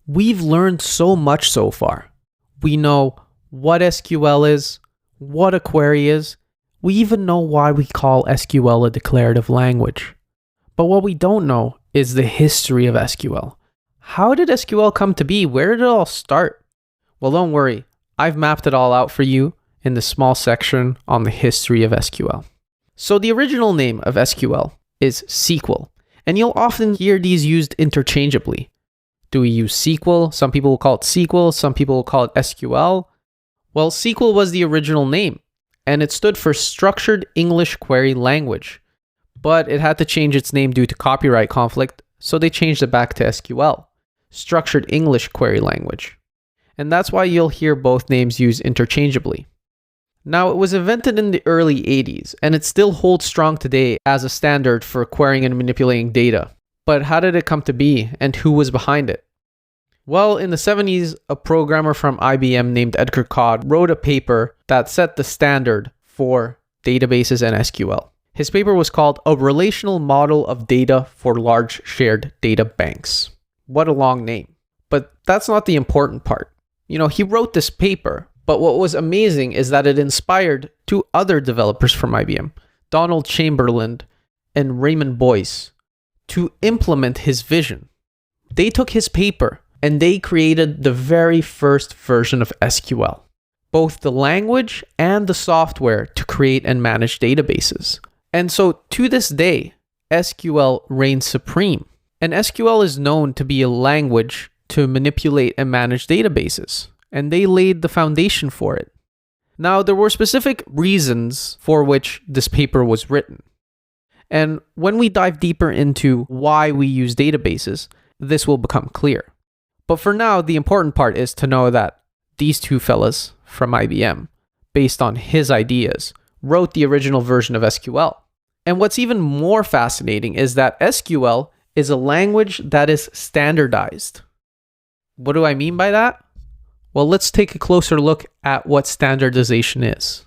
We've learned so much so far. We know what SQL is, what a query is. We even know why we call SQL a declarative language. But what we don't know is the history of SQL. How did SQL come to be? Where did it all start? Well, don't worry. I've mapped it all out for you in the small section on the history of SQL. So the original name of SQL is SQL, and you'll often hear these used interchangeably. Do we use SQL? Some people will call it SQL, some people will call it SQL. Well, SQL was the original name, and it stood for Structured English Query Language. But it had to change its name due to copyright conflict, so they changed it back to SQL, Structured English Query Language. And that's why you'll hear both names used interchangeably. Now, it was invented in the early 80s, and it still holds strong today as a standard for querying and manipulating data. But how did it come to be, and who was behind it? Well, in the 70s, a programmer from IBM named Edgar Codd wrote a paper that set the standard for databases and SQL. His paper was called A Relational Model of Data for Large Shared Data Banks. What a long name. But that's not the important part. He wrote this paper, but what was amazing is that it inspired two other developers from IBM, Donald Chamberlain and Raymond Boyce, to implement his vision. They took his paper and they created the very first version of SQL, both the language and the software to create and manage databases. And so to this day, SQL reigns supreme. And SQL is known to be a language to manipulate and manage databases, and they laid the foundation for it. Now, there were specific reasons for which this paper was written. And when we dive deeper into why we use databases, this will become clear. But for now, the important part is to know that these two fellas from IBM, based on his ideas, wrote the original version of SQL. And what's even more fascinating is that SQL is a language that is standardized. What do I mean by that? Well, let's take a closer look at what standardization is.